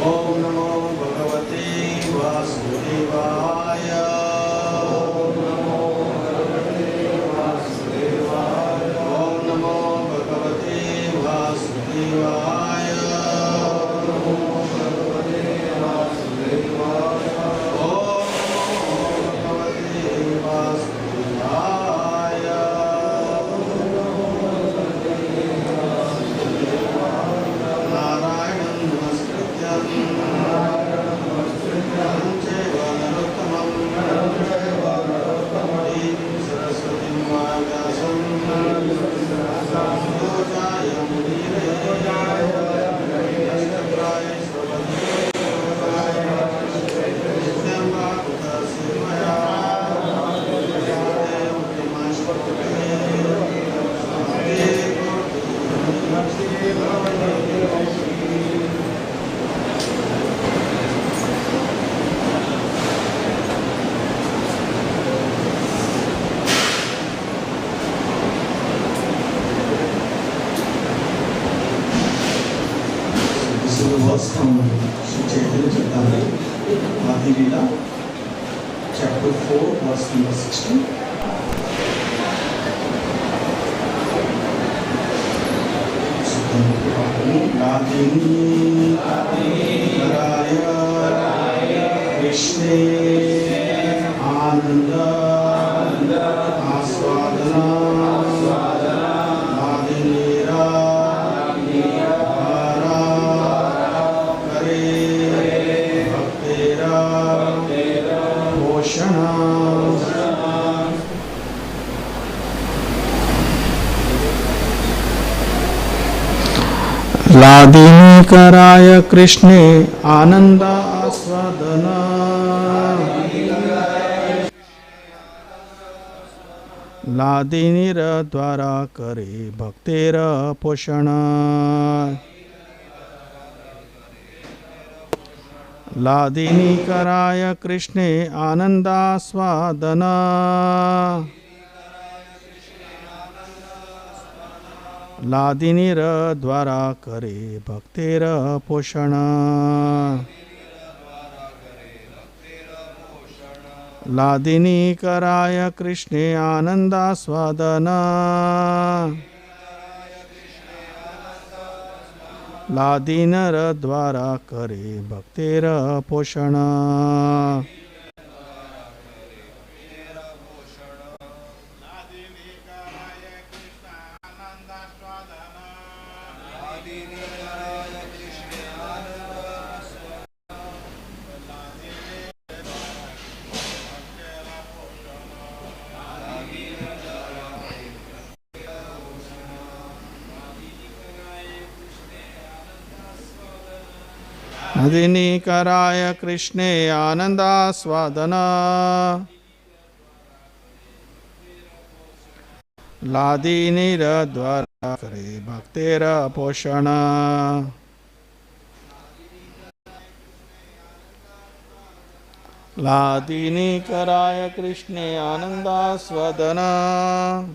Om Namo Bhagavate Vasudevaya. Om Namo Bhagavate Vasudevaya. Om Namo Bhagavate Vasudevaya. Om Namo Bhagavate Vasudevaya. Om Namo Bhagavate Vasudevaya. Om Namo Bhagavate Vasudevaya. Narayanam Namaskrityam from Chaitanya Charitamrita, chapter 4, verse number 16. Hladini Raya Krishna Ananda Aswadana hladini karaya Krishne ananda aswadana hladini dwara kare bhaktera poshana hladini karaya Krishne ananda aswadana hladini dwara kare bhaktera poshana hladini karaya Krishne ananda swadana hladini dwara kare bhaktera poshana hladini karaya Krishne ananda swadana hladini dwara kare bhaktera poshana hladini karaya Krishne ananda swadana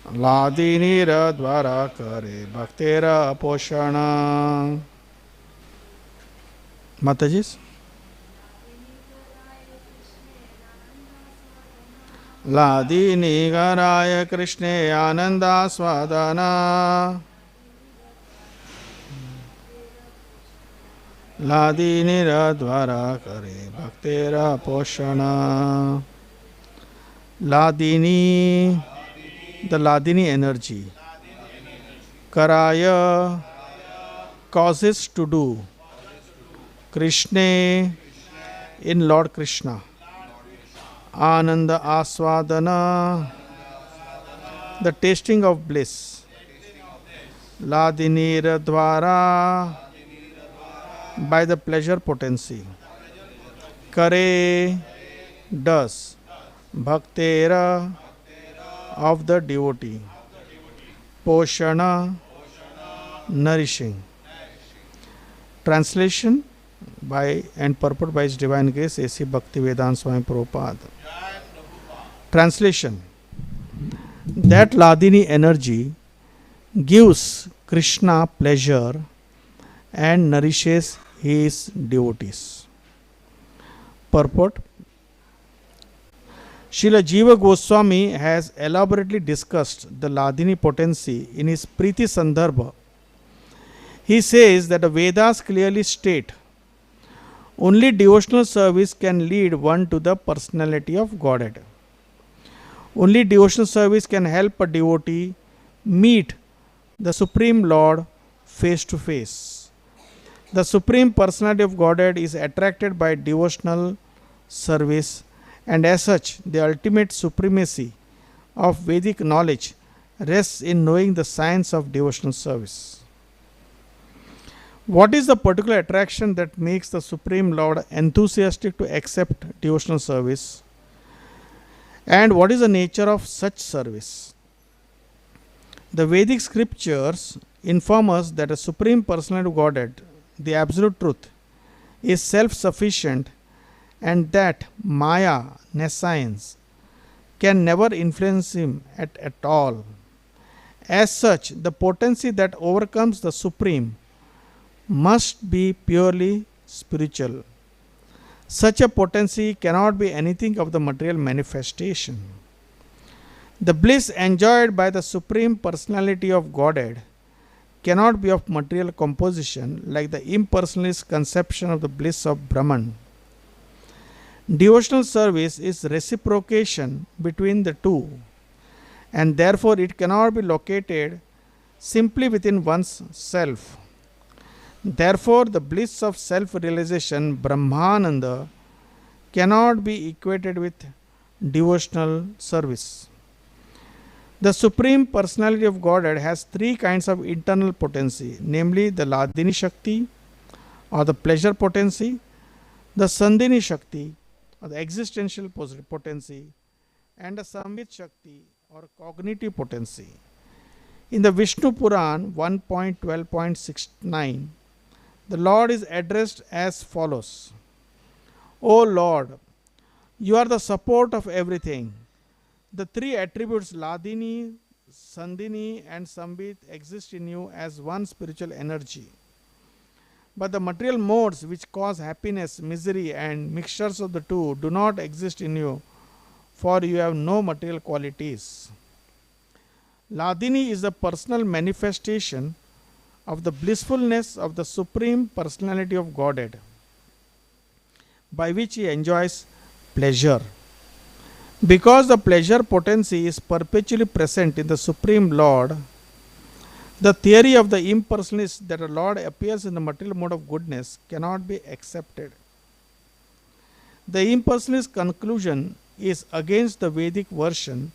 hladini dwara kare bhaktera poshana. Mataji, hladini karaya Krishne ananda swadana hladini dwara kare bhaktera poshana. Hladini, the hladini energy, karaya, causes to do, Krishna, in Lord Krishna, ananda aswadana, the tasting of bliss, hladini dwara, by the pleasure potency, kare, does, bhaktera, of the devotee, poshana, nourishing. Translation by and purport by His Divine Grace A.C. Bhaktivedanta Swami Prabhupada. Translation: that hladini energy gives Krishna pleasure and nourishes his devotees. Purport: Srila Jiva Goswami has elaborately discussed the hladini potency in his Priti Sandarbha. He says that the Vedas clearly state only devotional service can lead one to the personality of Godhead. Only devotional service can help a devotee meet the Supreme Lord face to face. The Supreme Personality of Godhead is attracted by devotional service, and as such, the ultimate supremacy of Vedic knowledge rests in knowing the science of devotional service. What is the particular attraction that makes the Supreme Lord enthusiastic to accept devotional service? And what is the nature of such service? The Vedic scriptures inform us that a Supreme Personality of Godhead, the Absolute Truth, is self-sufficient, and that Maya, nescience, can never influence him at all. As such, the potency that overcomes the Supreme must be purely spiritual. Such a potency cannot be anything of the material manifestation. The bliss enjoyed by the Supreme Personality of Godhead cannot be of material composition like the impersonalist conception of the bliss of Brahman. Devotional service is reciprocation between the two, and therefore it cannot be located simply within one's self. Therefore, the bliss of self-realization, Brahmananda, cannot be equated with devotional service. The Supreme Personality of Godhead has three kinds of internal potency, namely the hladini Shakti or the pleasure potency, the Sandhini Shakti or the existential potency, and the Samvit Shakti or cognitive potency. In the Vishnu Puran 1.12.69, the Lord is addressed as follows: O Lord, you are the support of everything. The three attributes hladini, Sandhini and Samvit exist in you as one spiritual energy. But the material modes which cause happiness, misery and mixtures of the two do not exist in you, for you have no material qualities. Hladini is the personal manifestation of the blissfulness of the Supreme Personality of Godhead, by which he enjoys pleasure. Because the pleasure potency is perpetually present in the Supreme Lord, the theory of the impersonalist that a Lord appears in the material mode of goodness cannot be accepted. The impersonalist conclusion is against the Vedic version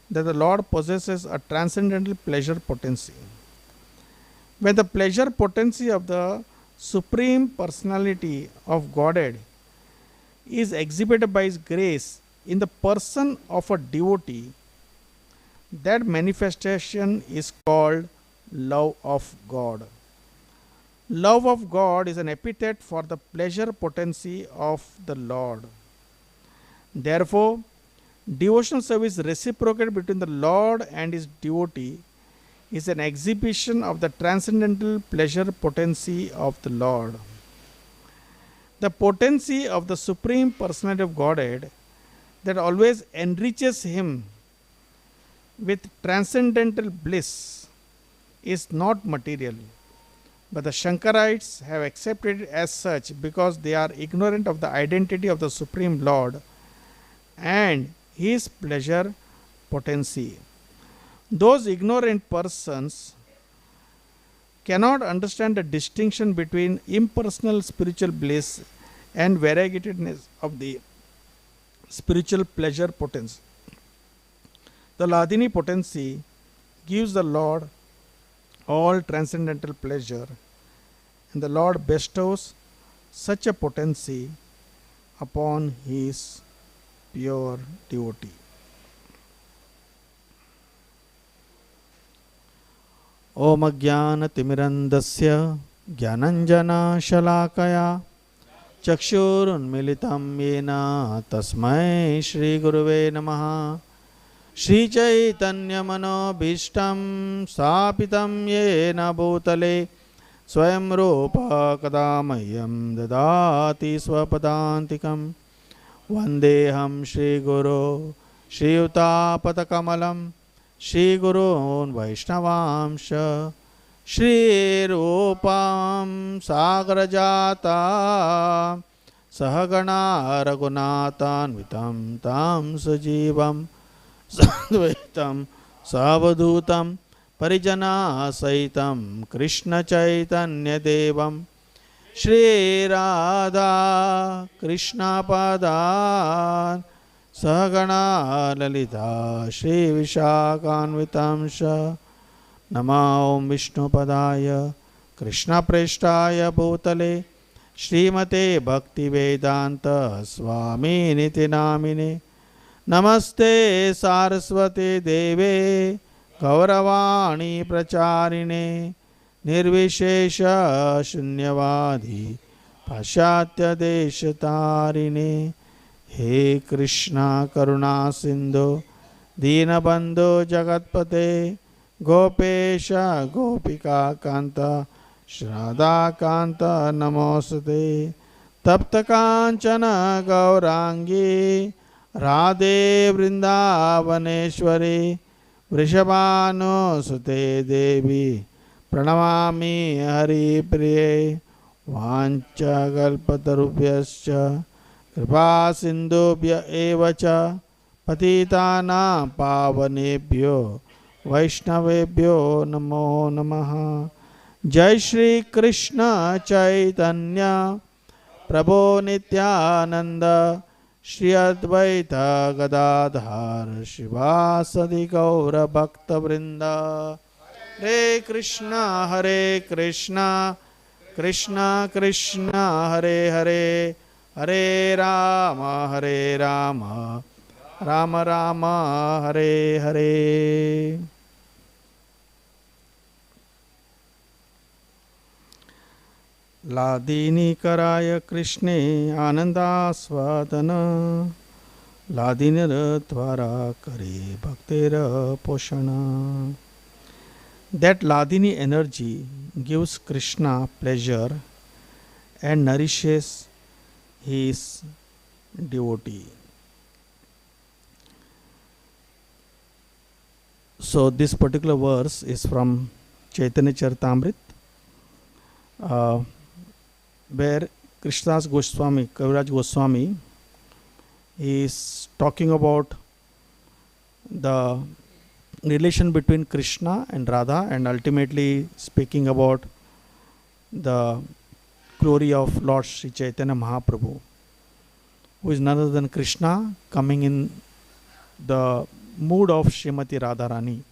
that the Lord possesses a transcendental pleasure potency. When the pleasure potency of the Supreme Personality of Godhead is exhibited by His grace in the person of a devotee, that manifestation is called love of God. Love of God is an epithet for the pleasure potency of the Lord. Therefore, devotional service reciprocated between the Lord and His devotee is an exhibition of the transcendental pleasure potency of the Lord. The potency of the Supreme Personality of Godhead that always enriches Him with transcendental bliss is not material, but the Shankarites have accepted it as such because they are ignorant of the identity of the Supreme Lord and His pleasure potency. Those ignorant persons cannot understand the distinction between impersonal spiritual bliss and variegatedness of the spiritual pleasure potency. The hladini potency gives the Lord all transcendental pleasure, and the Lord bestows such a potency upon His pure devotee. Om Ajnana Timirandasya Jnananjana Shalakaya Chakshurunmilitam Yena Tasmai Shri Guruve Namaha. Shri Chaitanya Manobhishtam Sapitam Yena Bhutale Swayam Rupa Kadamayam Dadati Swapadantikam Vandeham Shri Guru Shri Utapatakamalam Shri Gurun Vaishnavamsha Shri Rupam Sagarajata Sahagana Raghunathanvitam Tam Sajivam Sadvaitam Savadutam Parijana Saitam Krishna Chaitanya Devam Shri Radha Krishna Padan Sahagana Lalita Shri Vishakhanvitamsha Nama Om Vishnu Padaya Krishna Preshtaya Bhutale Srimate Bhakti Vedanta Swami Niti Namine Namaste Saraswate Deve Gauravani Pracharine Nirvishesha Shunyavadi Pashatya Deshatarine He Krishna Karuna Sindhu Dinabandhu Jagatpate Gopesha Gopika Kanta Shraddha Kanta Namosate Tapta Kanchana Gaurangi Radhe Vrindavaneshwari Vrishabhanu Sute Devi Pranamami Hari Priye Vancha Kalpatarubhyascha Kripa Sindhubhya Evacha Patitana Pavanebhyo Vaishnavebhyo Namo Namaha. Jai Shri Krishna Chaitanya Prabhu Nityananda Shri Advaita Gadadhar Shivasadi Gaura Bhakta Vrinda. Hare Krishna, Krishna Krishna, Hare Hare, Hare Rama, Rama Rama, Hare Hare. Hladini Karaya Krishne Ananda Swadana. Hladini Tvara Kare Bhaktera Poshana. That Hladini energy gives Krishna pleasure and nourishes his devotee. So this particular verse is from Chaitanya Charitamrita, where Krishnadas Goswami, Kaviraj Goswami, is talking about the relation between Krishna and Radha, and ultimately speaking about the glory of Lord Sri Chaitanya Mahaprabhu, who is none other than Krishna coming in the mood of Srimati Radharani.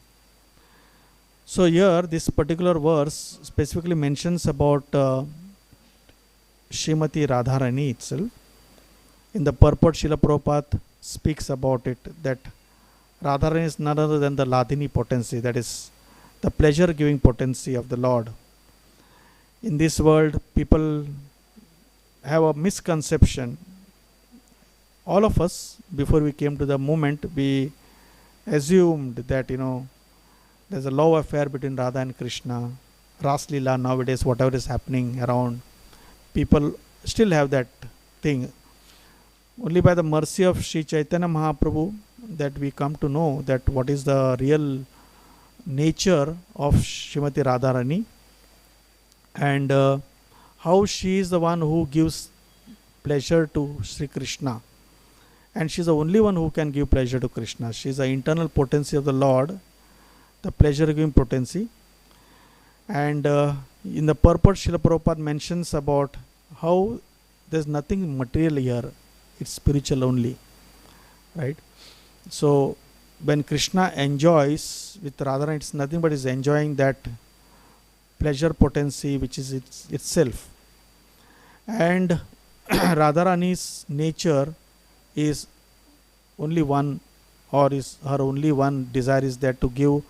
So here this particular verse specifically mentions about Srimati Radharani itself. In the purport, Srila Prabhupada speaks about it, that Radharani is none other than the Hladini potency, that is the pleasure giving potency of the Lord. In this world, people have a misconception. All of us, before we came to the movement, we assumed that, there's a love affair between Radha and Krishna. Ras Leela nowadays, whatever is happening around, people still have that thing. Only by the mercy of Sri Chaitanya Mahaprabhu that we come to know that what is the real nature of Srimati Radharani, and how she is the one who gives pleasure to Sri Krishna, and she is the only one who can give pleasure to Krishna. She is the internal potency of the Lord, the pleasure giving potency. And in the purport, Srila Prabhupada mentions about how there is nothing material here, it's spiritual only, right? So when Krishna enjoys with Radharani, it's nothing but is enjoying that pleasure potency which is itself. And Radharani's nature is only one, or is her only one desire is that to give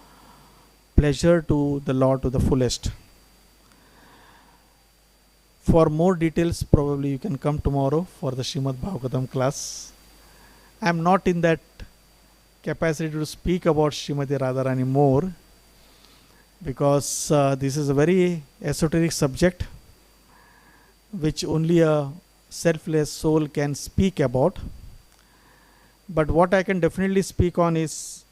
pleasure to the Lord to the fullest. For more details, probably you can come tomorrow for the Srimad Bhagavatam class. I am not in that capacity to speak about Srimati Radharani more, because this is a very esoteric subject which only a selfless soul can speak about. But what I can definitely speak on is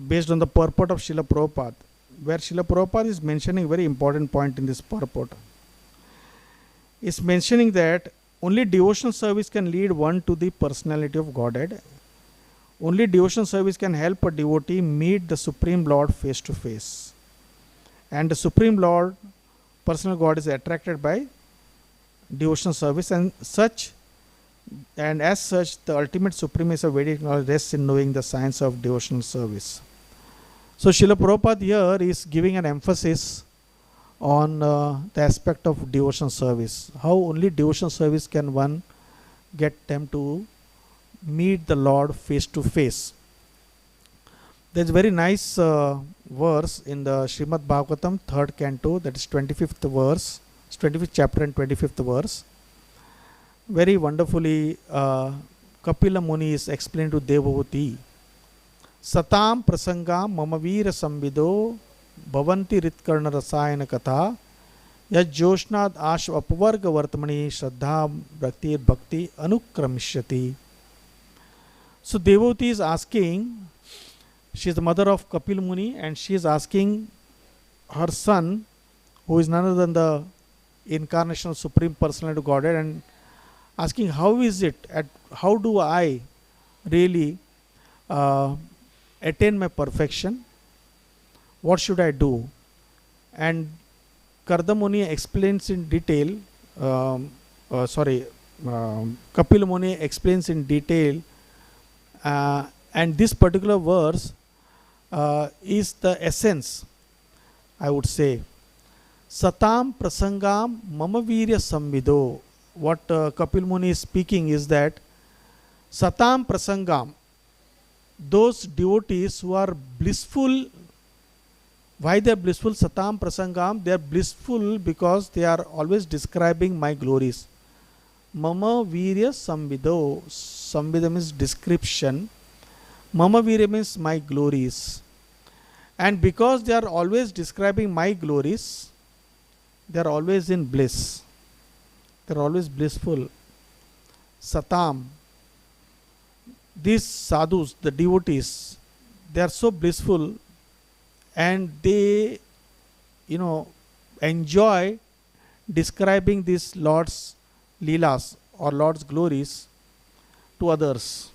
based on the purport of Srila Prabhupada, where Srila Prabhupada is mentioning a very important point in this purport. Is mentioning that only devotional service can lead one to the personality of Godhead. Only devotional service can help a devotee meet the Supreme Lord face to face. And the Supreme Lord, personal God, is attracted by devotional service, and as such, the ultimate supremacy of Vedic knowledge rests in knowing the science of devotional service. So Srila Prabhupada here is giving an emphasis on the aspect of devotional service. How only devotional service can one get them to meet the Lord face to face. There's a very nice verse in the Srimad Bhagavatam, 3rd canto, that is 25th verse, 25th chapter and 25th verse. Very wonderfully, Kapila Muni is explained to Devavati. Satam prasangam mamavira samvido bhavanti ritkarna rasayana katha yaj joshnad ash apvarga vartamani shraddha bhakti anukramshyati. So Devavati is asking, she is the mother of Kapil Muni, and she is asking her son, who is none other than the incarnation of Supreme Personality of Godhead, and asking how is it, how do I really attain my perfection? What should I do? And Kardamuni explains in detail, Kapil Muni explains in detail, and this particular verse is the essence, I would say. Satam prasangam mama virya samvido. What Kapil Muni is speaking is that Satam prasangam, those devotees who are blissful. Why they are blissful? Satam prasangam, they are blissful because they are always describing my glories. Mama virya samvido. Samvida means description. Mama virya means my glories. And because they are always describing my glories, they are always in bliss. They are always blissful. Satam. These sadhus, the devotees, they are so blissful, and they, enjoy describing this Lord's leelas or Lord's glories to others.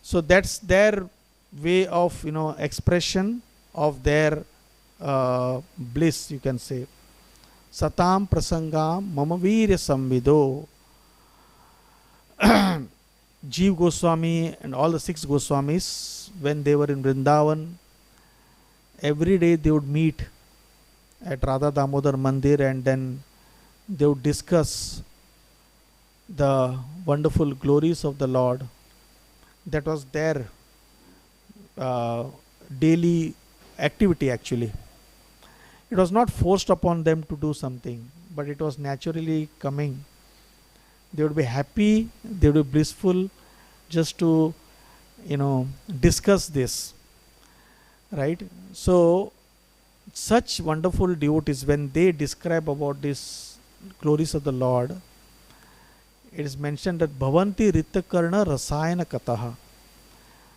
So that's their way of expression of their bliss, you can say. Satam prasangam mama virya samvido. Jeev Goswami and all the 6 Goswamis, when they were in Vrindavan, every day they would meet at Radha Damodar Mandir, and then they would discuss the wonderful glories of the Lord. That was their daily activity actually. It was not forced upon them to do something, but it was naturally coming. They would be happy, they would be blissful just to, discuss this. Right? So, such wonderful devotees, when they describe about these glories of the Lord, it is mentioned that Bhavanti Rittakarna Rasayana Katha.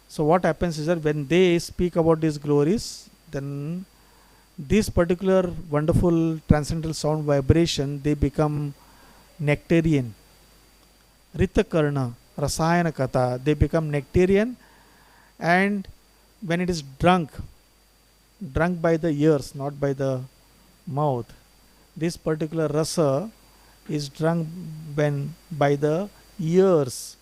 So, what happens is that when they speak about these glories, then this particular wonderful transcendental sound vibration, they become nectarian. Rittakarna, Rasayana Katha, they become nectarian, and when it is drunk by the ears, not by the mouth, this particular rasa is drunk when by the ears.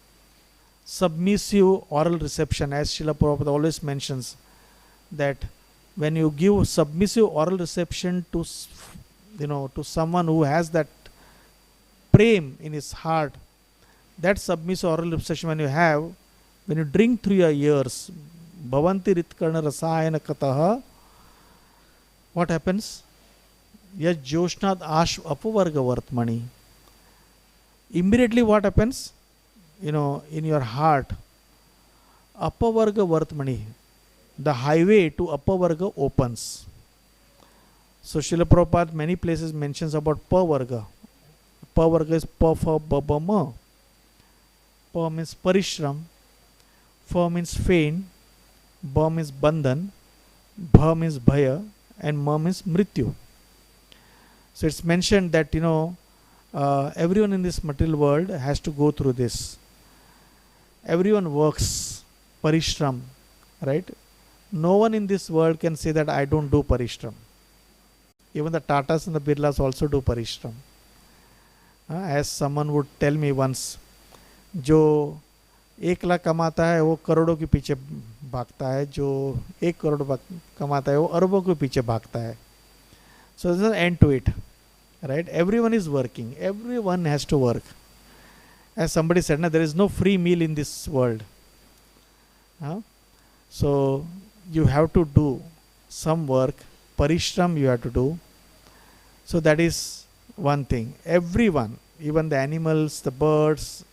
Submissive oral reception, as Srila Prabhupada always mentions, that when you give submissive oral reception to to someone who has that prem in his heart, that submissive oral reception when you drink through your ears, Bhavanti Ritkarna Rasayana Kataha, what happens? Yaj Joshnad Ash Apavarga Vartmani. Immediately what happens? In your heart, Apavarga Vartmani, the highway to Apavarga opens. So Srila Prabhupada many places mentions about Pavarga. Pavarga is Pa Fa Ba Ba Ma. Pa means Parishram, Fa means faint, Ba means Bandhan, Bha means Bhaya, and Ma means Mrityu. So it's mentioned that everyone in this material world has to go through this. Everyone works Parishram, right? No one in this world can say that I don't do Parishram. Even the Tatas and the Birlas also do Parishram. As someone would tell me once, जो 1 लाख कमाता है वो करोड़ों के पीछे भागता है, जो 1 करोड़ कमाता है वो अरबों के पीछे भागता है. So there's an end to it, right? Everyone is working. Everyone has to work. As somebody said, there is no free meal in this world. So you have to do some work. Parishram you have to do. So that is one thing. Everyone, even the animals, the birds,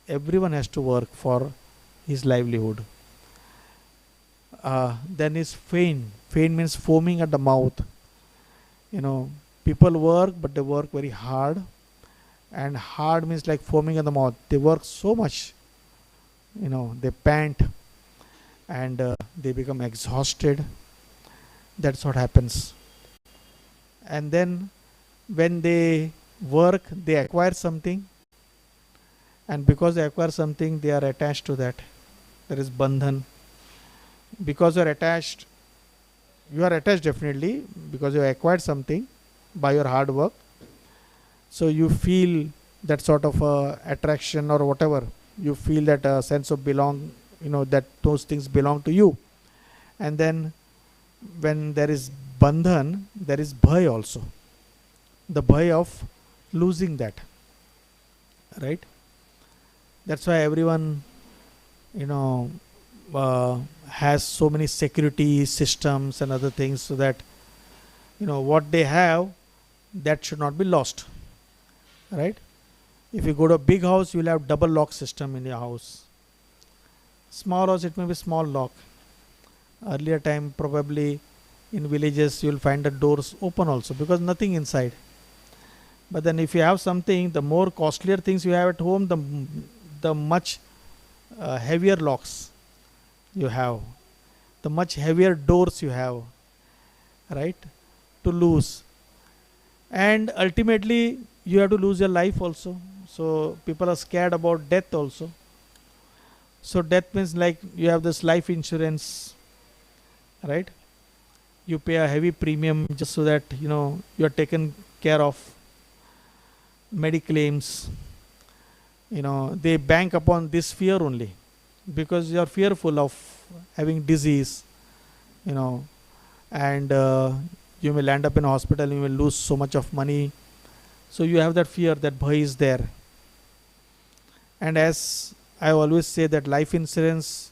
everyone has to work for his livelihood. Then is fain. Fain means foaming at the mouth. People work, but they work very hard. And hard means like foaming at the mouth. They work so much. They pant and they become exhausted. That's what happens. And then when they work, they acquire something. And because they acquire something, they are attached to that. There is bandhan. Because you are attached definitely because you acquired something by your hard work. So you feel that sort of attraction or whatever. You feel that sense of belong, that those things belong to you. And then when there is bandhan, there is bhai also. The bhai of losing that. Right? That's why everyone, has so many security systems and other things, so that, what they have, that should not be lost. Right? If you go to a big house, you will have double lock system in your house. Small house, it may be small lock. Earlier time, probably in villages, you will find the doors open also, because nothing inside. But then if you have something, the more costlier things you have at home, the much heavier locks you have, the much heavier doors you have, right, to lose. And ultimately, you have to lose your life also. So people are scared about death also. So death means like you have this life insurance, right? You pay a heavy premium just so that, you are taken care of. Mediclaims, they bank upon this fear only, because you are fearful of having disease, and you may land up in a hospital, you will lose so much of money. So you have that fear, that bhai is there. And as I always say, that life insurance,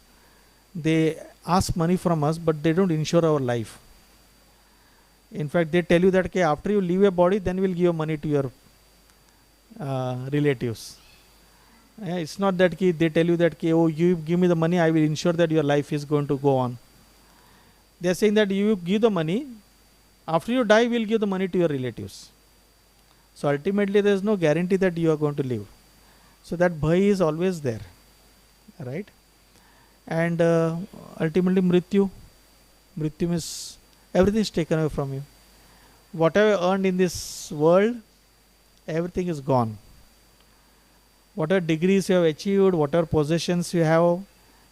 they ask money from us, but they don't insure our life. In fact, they tell you that okay, after you leave your body, then we'll give your money to your relatives. It's not that they tell you that oh, you give me the money, I will ensure that your life is going to go on. They are saying that you give the money, after you die, we'll give the money to your relatives. So ultimately, there is no guarantee that you are going to live. So that bhai is always there, right? And ultimately, mrityu means everything is taken away from you. Whatever earned in this world, everything is gone. Whatever degrees you have achieved, whatever possessions you have,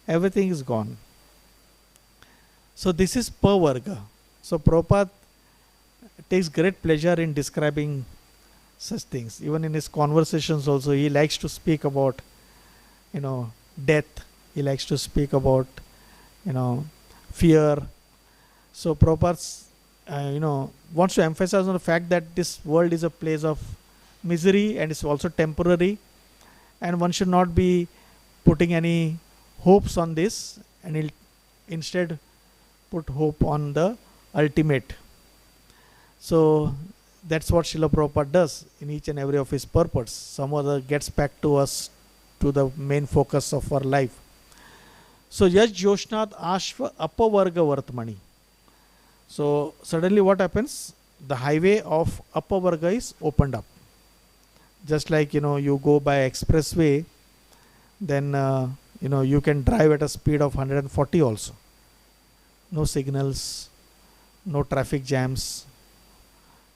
everything is gone. So this is pavarga. So Prabhupada takes great pleasure in describing such things. Even in his conversations also, he likes to speak about, death. He likes to speak about, fear. So Prabhupada, wants to emphasize on the fact that this world is a place of misery and it's also temporary, and one should not be putting any hopes on this, and he'll instead put hope on the ultimate. So that's what Srila Prabhupada does in each and every of his purports. Some other gets back to us, to the main focus of our life. So Yash Joshnat Ashva Apavarga Vartmani. So suddenly what happens? The highway of Apavarga is opened up. Just like, you go by expressway, then, you can drive at a speed of 140 also. No signals, no traffic jams,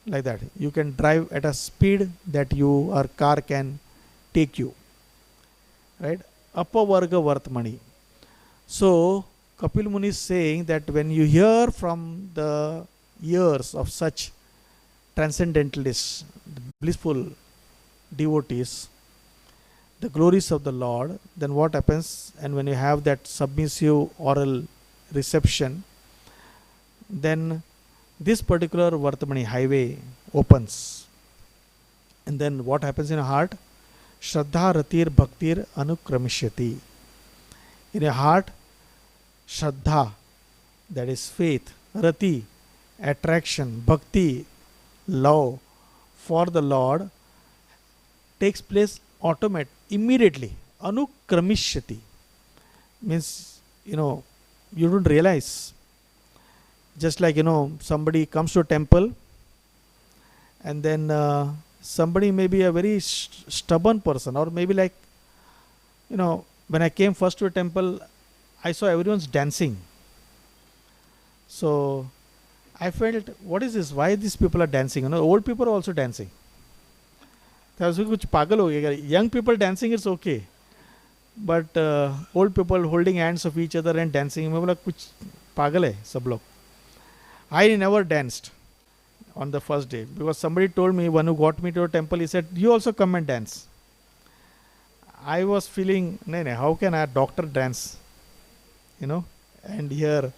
like that. You can drive at a speed that your car can take you, right? Apavarga Vartmani. So Kapil Muni is saying that when you hear from the ears of such transcendentalists, blissful devotees, the glories of the Lord, then what happens? And when you have that submissive oral reception, then this particular Vartamani highway opens. And then what happens in your heart? Shraddha Ratir Bhaktir Anukramishyati. In your heart, Shraddha, that is faith, Rati, attraction, Bhakti, love for the Lord, takes place immediately. Anukramishyati means, you don't realize. Just like, somebody comes to a temple, and then somebody may be a very stubborn person, or maybe like, when I came first to a temple, I saw everyone's dancing. So I felt, what is this? Why these people are dancing? Old people are also dancing. Young people dancing, it's okay. But old people holding hands of each other and dancing, I never danced. on the first day, because somebody told me, one who got me to a temple, he said, you also come and dance. I was feeling, no, how can a doctor dance? And here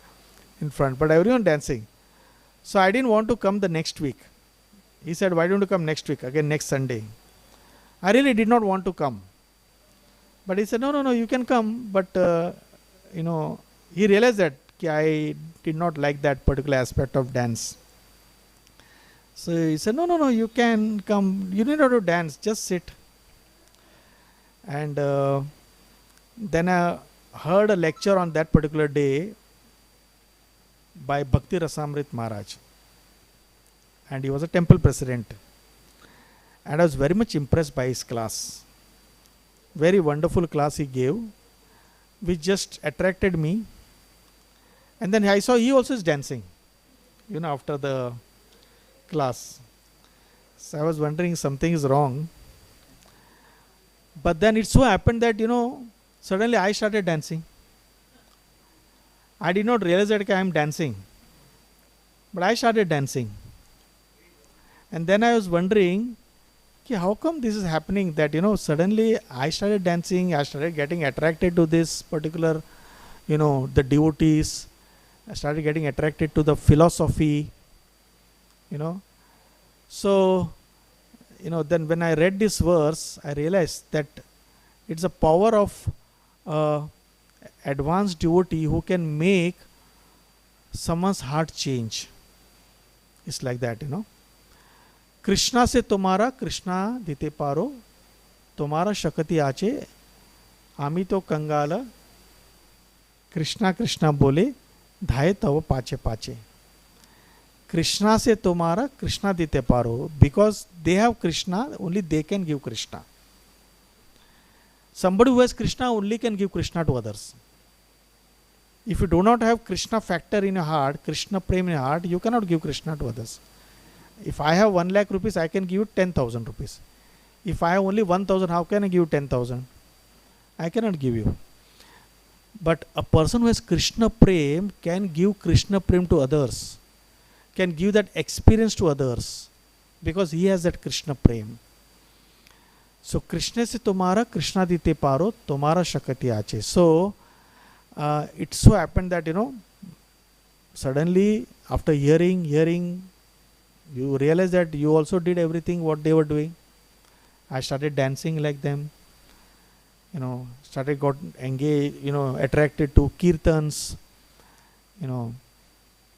in front, but everyone dancing. So I didn't want to come the next week. He said, why don't you come next week, again next Sunday? I really did not want to come. But he said, no, you can come. But, he realized that I did not like that particular aspect of dance. So he said, no, you can come. You need not to dance, just sit. And then I heard a lecture on that particular day by Bhakti Rasamrit Maharaj. And he was a temple president. And I was very much impressed by his class. Very wonderful class he gave, which just attracted me. And then I saw he also is dancing, after the class. So I was wondering something is wrong. But then it so happened that, suddenly I started dancing. I did not realize that I am dancing. But I started dancing. And then I was wondering, how come this is happening, that, suddenly I started dancing, I started getting attracted to this particular, the devotees. I started getting attracted to the philosophy, So, then when I read this verse, I realized that it's a power of advanced devotee who can make someone's heart change. It's like that, Krishna se tumhara Krishna dite paro, tumhara shakti aache, ami to kangala, Krishna Krishna bole, dhaye tavo pache pache. Krishna se tumhara Krishna dite paro, because they have Krishna, only they can give Krishna. Somebody who has Krishna only can give Krishna to others. If you do not have Krishna factor in your heart, Krishna prem in your heart, you cannot give Krishna to others. If I have 1 lakh rupees, I can give you 10,000 rupees. If I have only 1,000, how can I give you 10,000? I cannot give you. But a person who has Krishna prem can give Krishna prem to others, can give that experience to others, because he has that Krishna prem. So Krishna se tumhara Krishna dite paro, tumhara shakti aache. So it so happened that, suddenly after hearing, you realize that you also did everything what they were doing. I started dancing like them, got engaged, attracted to kirtans.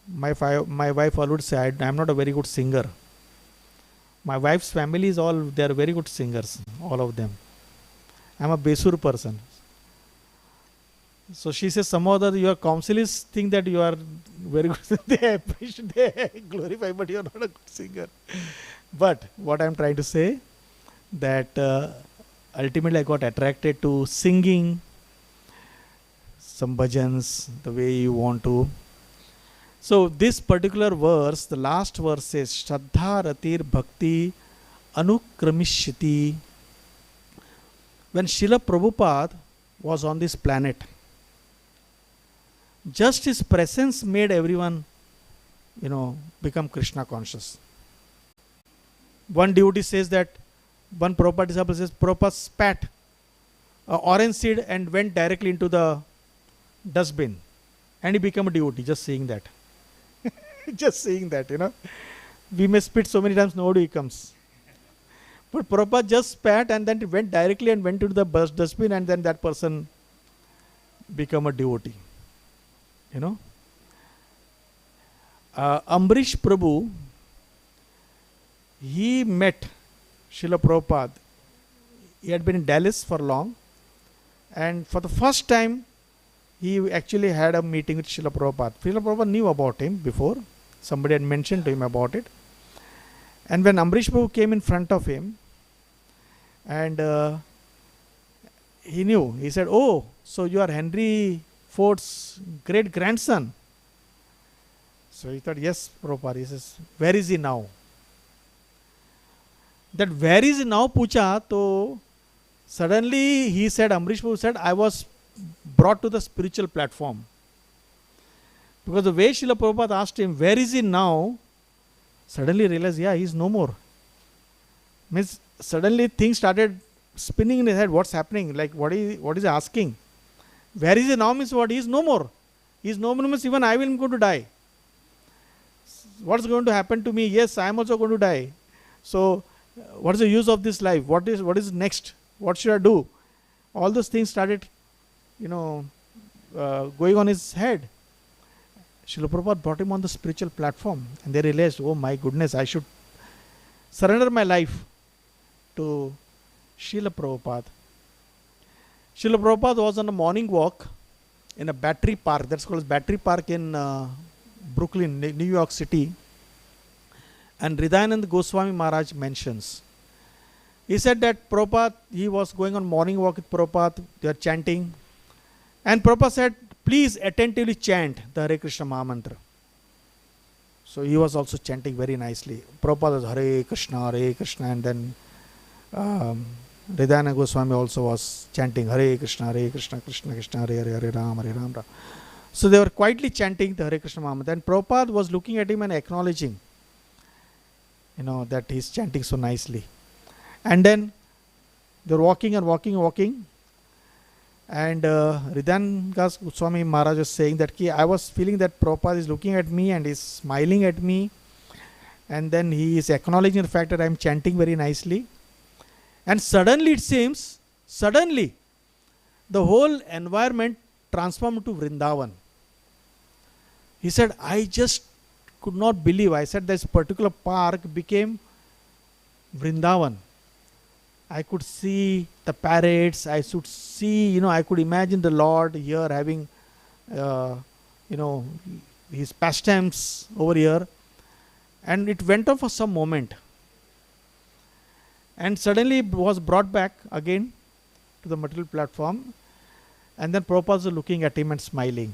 My wife always say I am not a very good singer. My wife's family is they are very good singers, all of them. I am a Besur person. So she says, some other your counsellors think that you are very good. They appreciate, they glorify, but you are not a good singer. But what I am trying to say, that ultimately I got attracted to singing some bhajans, the way you want to. So this particular verse, the last verse says, Shraddha Ratir Bhakti Anukramishiti. When Srila Prabhupada was on this planet, just his presence made everyone, become Krishna conscious. One devotee says that, one Prabhupada disciple says, Prabhupada spat orange seed and went directly into the dustbin. And he became a devotee, just seeing that. Just seeing that, We may spit so many times, nobody comes. But Prabhupada just spat and then went directly and went into the dustbin, and then that person became a devotee. Ambrish Prabhu, he met Srila Prabhupada. He had been in Dallas for long, and for the first time he actually had a meeting with Srila Prabhupada. Srila Prabhupada knew about him before. Somebody had mentioned to him about it. And when Ambrish Prabhu came in front of him, and he knew, he said, oh, so you are Henry Ford's great grandson. So he thought, yes, Prabhupada. He says, where is he now? That where is he now, pucha, to suddenly he said, Ambrish Prabhu said, I was brought to the spiritual platform. Because the way Srila Prabhupada asked him, where is he now? Suddenly realized, yeah, he's no more. Means suddenly things started spinning in his head. What's happening? Like what is he asking? Where is he now? Means what? He is no more. He is no more means even I will go to die. What's going to happen to me? Yes, I am also going to die. So what is the use of this life? What is next? What should I do? All those things started, going on his head. Srila Prabhupada brought him on the spiritual platform, and they realized, oh my goodness, I should surrender my life to Srila Prabhupada. Srila Prabhupada was on a morning walk in a battery park. That's called Battery Park in Brooklyn, New York City. And Hridayananda Goswami Maharaj mentions. He said that Prabhupada, he was going on morning walk with Prabhupada. They are chanting. And Prabhupada said, please attentively chant the Hare Krishna Mahamantra. So he was also chanting very nicely. Prabhupada was Hare Krishna, and then Hridayananda Goswami also was chanting Hare Krishna, Krishna Krishna, Hare Hare, Hare Ram, Ram. So they were quietly chanting the Hare Krishna Mahamantra. And Prabhupada was looking at him and acknowledging, that he's chanting so nicely. And then they were walking. And Hridayananda Goswami Maharaj was saying that I was feeling that Prabhupada is looking at me and is smiling at me. And then he is acknowledging the fact that I am chanting very nicely. And suddenly it seems, the whole environment transformed to Vrindavan. He said, I just could not believe. I said this particular park became Vrindavan. I could see the parrots. I could see, I could imagine the Lord here having, his pastimes over here. And it went on for some moment. And suddenly it was brought back again to the material platform. And then Prabhupada was looking at him and smiling.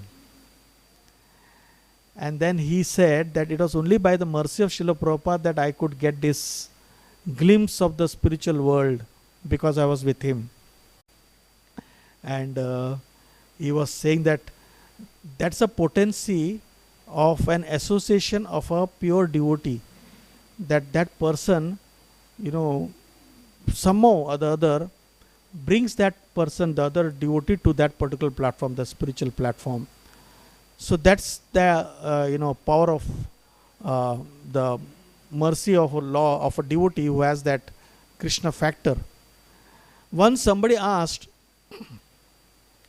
And then he said that it was only by the mercy of Srila Prabhupada that I could get this glimpse of the spiritual world, because I was with him. And he was saying that that's a potency of an association of a pure devotee, that person, somehow or the other brings that person, the other devotee, to that particular platform, the spiritual platform. So that's the power of the mercy of a law of a devotee who has that Krishna factor. Once somebody asked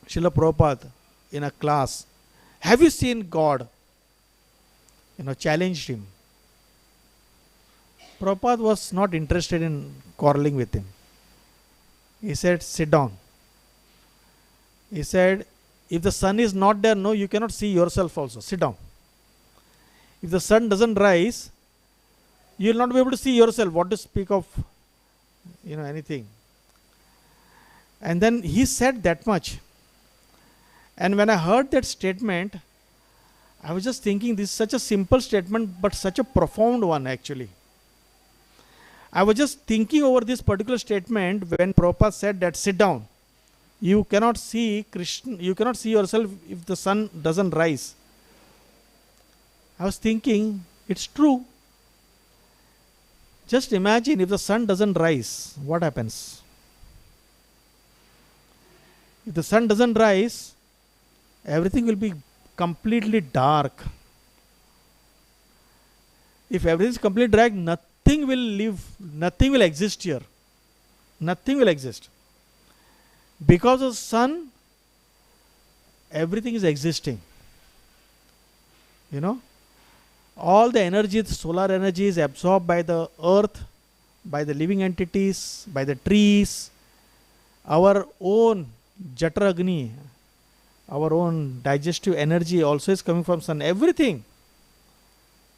Srila Prabhupada in a class, have you seen God? Challenged him. Prabhupada was not interested in quarreling with him. He said, sit down. He said, if the sun is not there, no, you cannot see yourself also. Sit down. If the sun doesn't rise, you will not be able to see yourself. What to speak of, anything. And then he said that much. And when I heard that statement, I was just thinking, this is such a simple statement, but such a profound one actually. I was just thinking over this particular statement when Prabhupada said that sit down. You cannot see Krishna, you cannot see yourself if the sun doesn't rise. I was thinking, it's true. Just imagine if the sun doesn't rise, what happens? If the sun doesn't rise, everything will be completely dark. If everything is completely dark, nothing will live, nothing will exist here. Nothing will exist. Because of the sun, everything is existing. All the energy, the solar energy is absorbed by the earth, by the living entities, by the trees. Our own Jataragni, our own digestive energy also is coming from sun. Everything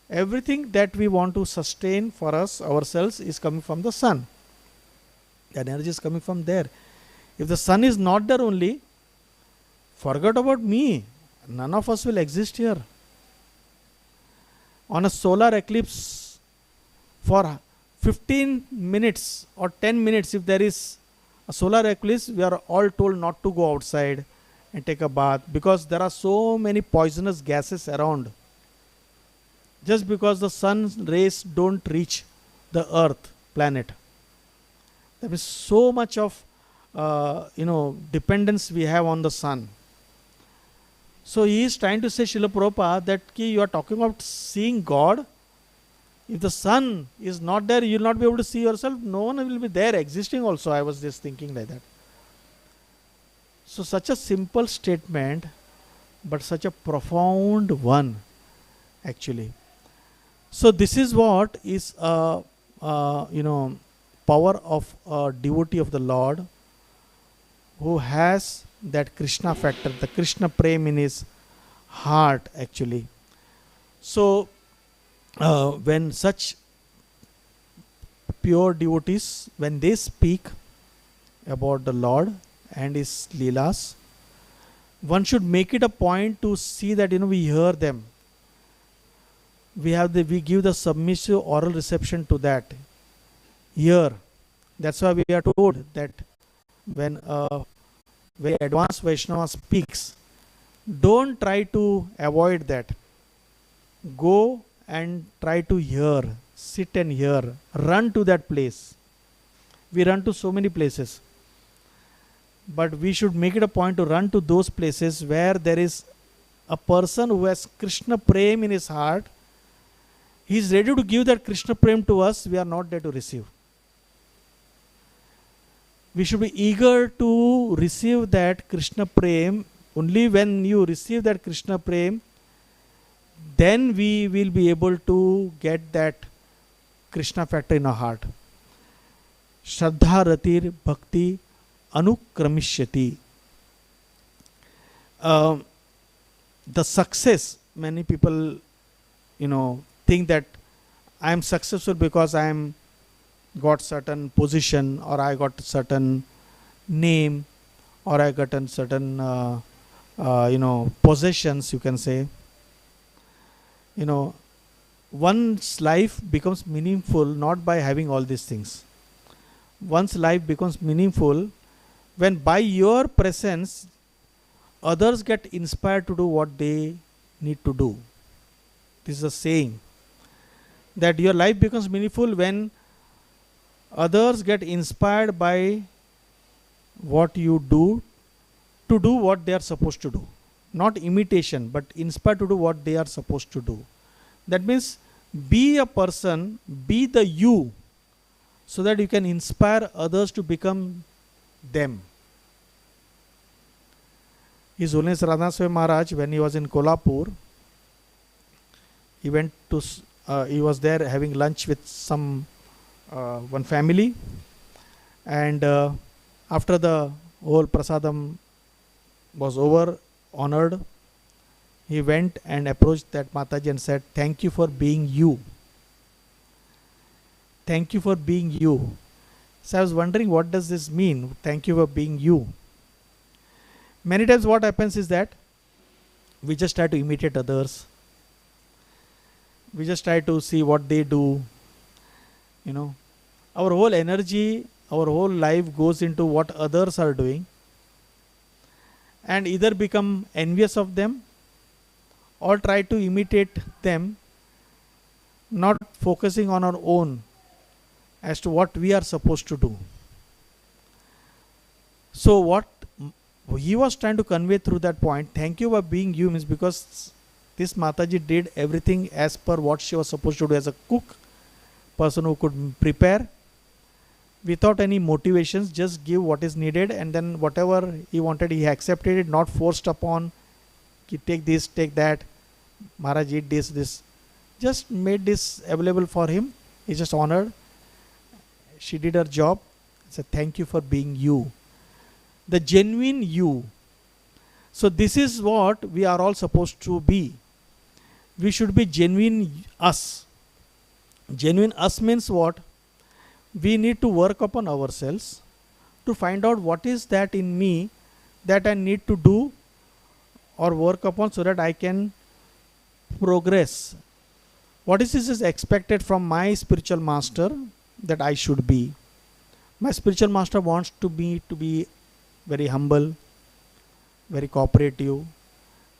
that we want to sustain for us, ourselves, is coming from the sun. The energy is coming from there. If the sun is not there only, forget about me. None of us will exist here. On a solar eclipse, for 15 minutes or 10 minutes, if there is a solar eclipse, we are all told not to go outside and take a bath, because there are so many poisonous gases around. just because the sun's rays don't reach the earth planet. There is so much of dependence we have on the sun. So he is trying to say, Srila Prabhupada, that you are talking about seeing God. If the sun is not there, you will not be able to see yourself. No one will be there existing also. I was just thinking like that. So such a simple statement, but such a profound one, actually. So this is what is power of a devotee of the Lord, who has that Krishna factor, the Krishna prem in his heart, actually. So when such pure devotees, when they speak about the Lord and his leelas, one should make it a point to see that we hear them. We give the submissive oral reception to that. Here, that's why we are told that when a very advanced Vaishnava speaks, don't try to avoid that. Go and try to hear, sit and hear, run to that place. We run to so many places, but we should make it a point to run to those places where there is a person who has Krishna prem in his heart. He is ready to give that Krishna prem to us. We are not there to receive. We should be eager to receive that Krishna prem. Only when you receive that Krishna prem, then we will be able to get that Krishna factor in our heart. Shraddha ratir bhakti anukramishati. The success, many people think that I am successful because I am got certain position, or I got certain name, or I got certain possessions, you can say. One's life becomes meaningful not by having all these things. One's life becomes meaningful when by your presence others get inspired to do what they need to do. This is a saying, that your life becomes meaningful when others get inspired by what you do to do what they are supposed to do. Not imitation, but inspired to do what they are supposed to do. That means be a person, be the you, so that you can inspire others to become them. His Holiness Radharani Maharaj, when he was in Kolhapur, he went to, he was there having lunch with one family, and after the whole prasadam was over, honored, he went and approached that Mataji and said, "Thank you for being you. Thank you for being you." So I was wondering, what does this mean? Thank you for being you. Many times what happens is that we just try to imitate others. We just try to see what they do. Our whole energy, our whole life goes into what others are doing, and either become envious of them or try to imitate them, not focusing on our own as to what we are supposed to do. So what he was trying to convey through that point, thank you for being you, means because this Mataji did everything as per what she was supposed to do as a cook, person who could prepare without any motivations, just give what is needed, and then whatever he wanted, he accepted it, not forced upon, take this, take that, Maharaj eat this. Just made this available for him. He just honored. She did her job. Said, thank you for being you. The genuine you. So this is what we are all supposed to be. We should be genuine us. Genuine us means what? We need to work upon ourselves to find out what is that in me that I need to do or work upon so that I can progress. What is expected from my spiritual master that I should be? My spiritual master wants me to be very humble, very cooperative,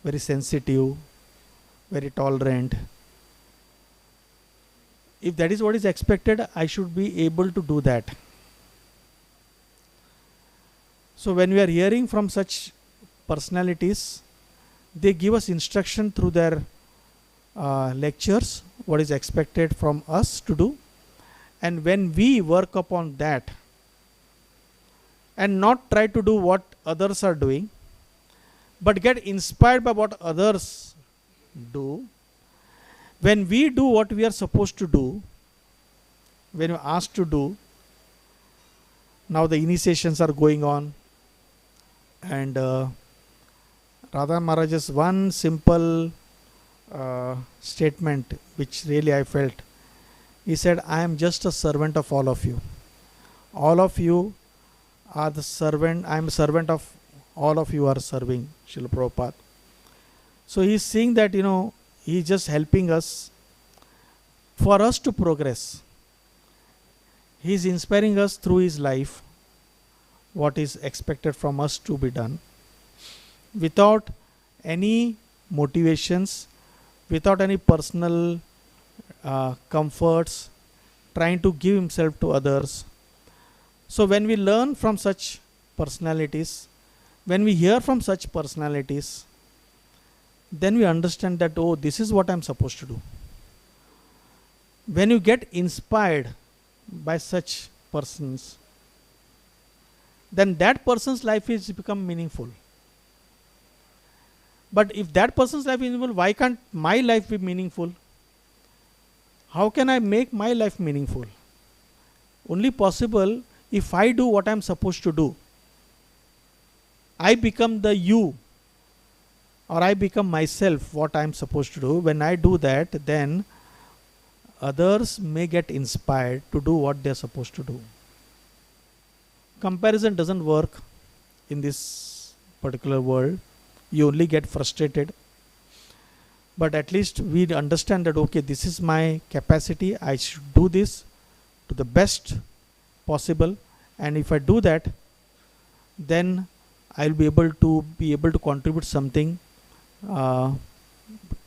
very sensitive, very tolerant, if that is what is expected, I should be able to do that. So when we are hearing from such personalities, they give us instruction through their lectures, what is expected from us to do. And when we work upon that and not try to do what others are doing, but get inspired by what others do, when we do what we are supposed to do, when we are asked to do, now the initiations are going on, and Radha Maharaj's one simple statement which really I felt, he said, I am just a servant of all of you. All of you are the servant, I am a servant of all of you are serving Srila Prabhupada. So he is saying that, he is just helping us for us to progress. He is inspiring us through his life, what is expected from us to be done, without any motivations, without any personal comforts, trying to give himself to others. So when we learn from such personalities, when we hear from such personalities, then we understand that, oh, this is what I am supposed to do. When you get inspired by such persons, then that person's life is become meaningful. But if that person's life is meaningful, why can't my life be meaningful? How can I make my life meaningful? Only possible if I do what I am supposed to do. I become the you, or I become myself what I am supposed to do. When I do that, then others may get inspired to do what they are supposed to do. Comparison doesn't work in this particular world. You only get frustrated. But at least we understand that, okay, this is my capacity. I should do this to the best possible. And if I do that, then I will be able to contribute something to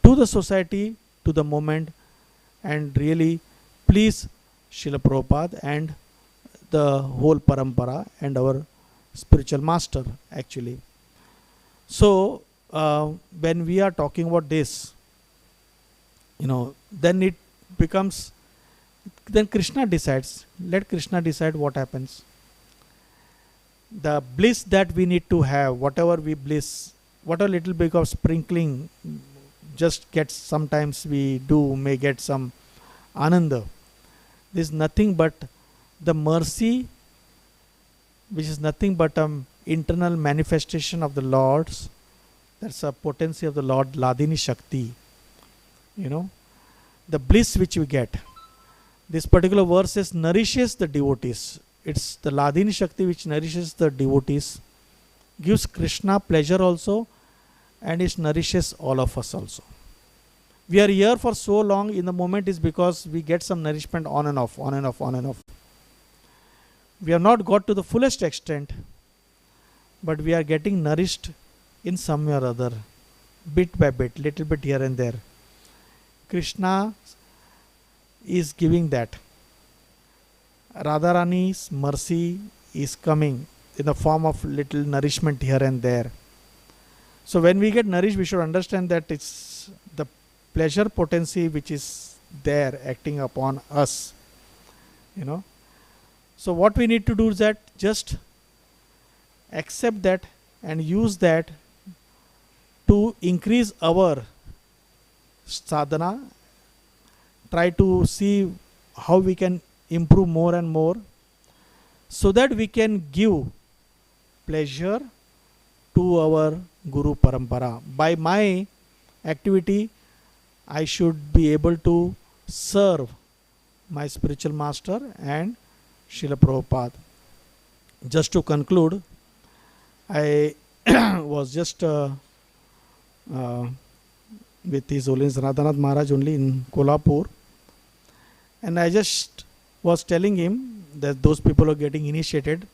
the society, to the moment, and really please Srila Prabhupada and the whole parampara and our spiritual master actually. So when we are talking about this, then it becomes, then Krishna decides. Let Krishna decide what happens. The bliss that we need to have, whatever we bliss, what a little bit of sprinkling just gets, sometimes we do may get some ananda. This is nothing but the mercy, which is nothing but an internal manifestation of the Lord's. That's a potency of the Lord, hladini Shakti. The bliss which we get. This particular verse says nourishes the devotees. It's the hladini Shakti which nourishes the devotees, gives Krishna pleasure also, and it nourishes all of us also. We are here for so long in the moment is because we get some nourishment on and off, on and off, on and off. We have not got to the fullest extent, but we are getting nourished in some way or other, bit by bit, little bit here and there. Krishna is giving that. Radharani's mercy is coming in the form of little nourishment here and there. So when we get nourished, we should understand that it's the pleasure potency which is there acting upon us. So what we need to do is that just accept that and use that to increase our sadhana. Try to see how we can improve more and more so that we can give pleasure to our Guru Parampara. By my activity, I should be able to serve my spiritual master and Srila Prabhupada. Just to conclude, I was just with His Holiness Radhanath Maharaj only in Kolhapur, and I just was telling him that those people are getting initiated.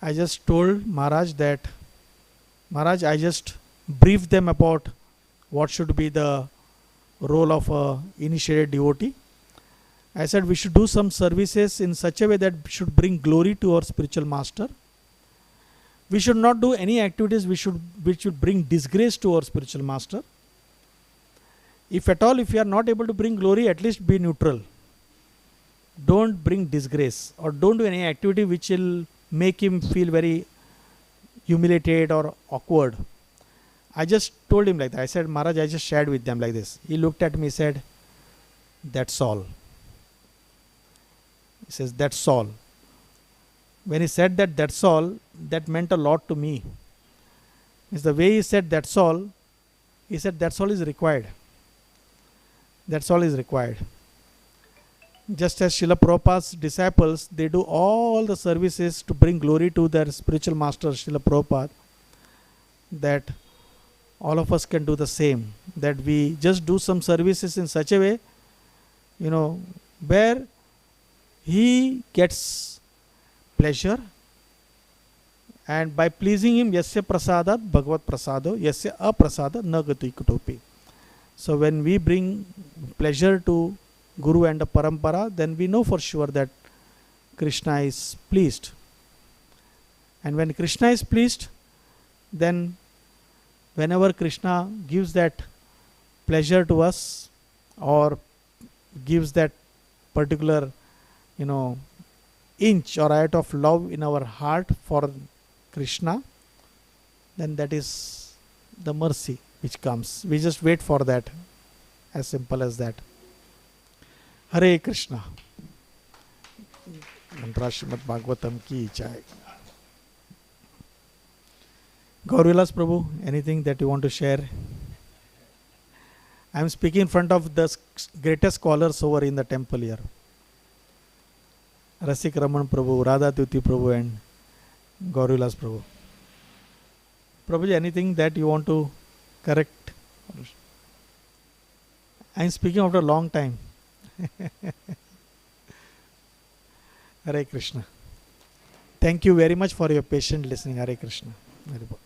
I just told Maharaj that, Maharaj, I just briefed them about what should be the role of a initiated devotee, I said we should do some services in such a way that should bring glory to our spiritual master. We should not do any activities which should bring disgrace to our spiritual master. If at all, if you are not able to bring glory, at least be neutral. Don't bring disgrace, or don't do any activity which will make him feel very humiliated or awkward. I just told him like that. I said, Maharaj, I just shared with them like this. He looked at me, said, that's all. He says, that's all. When he said that, that's all, that meant a lot to me. It's the way he said, that's all. He said, that's all is required. That's all is required. Just as Srila Prabhupada's disciples, they do all the services to bring glory to their spiritual master, Srila Prabhupada, that all of us can do the same. That we just do some services in such a way, where he gets pleasure, and by pleasing him, yasya prasadat bhagavat prasado, yasya aprasada na gati kutopi. So when we bring pleasure to Guru and the Parampara, then we know for sure that Krishna is pleased. And when Krishna is pleased, then whenever Krishna gives that pleasure to us, or gives that particular, inch or iota of love in our heart for Krishna, then that is the mercy which comes. We just wait for that. As simple as that. Hare Krishna. Mantra Srimad Bhagavatam ki jai. Gaurilas Prabhu, anything that you want to share? I am speaking in front of the greatest scholars over in the temple here. Rasik Raman Prabhu, Radha Tuti Prabhu and Gaurilas Prabhu. Prabhuji, anything that you want to correct? I am speaking after a long time. Hare Krishna. Thank you very much for your patient listening. Hare Krishna. Hare Bol.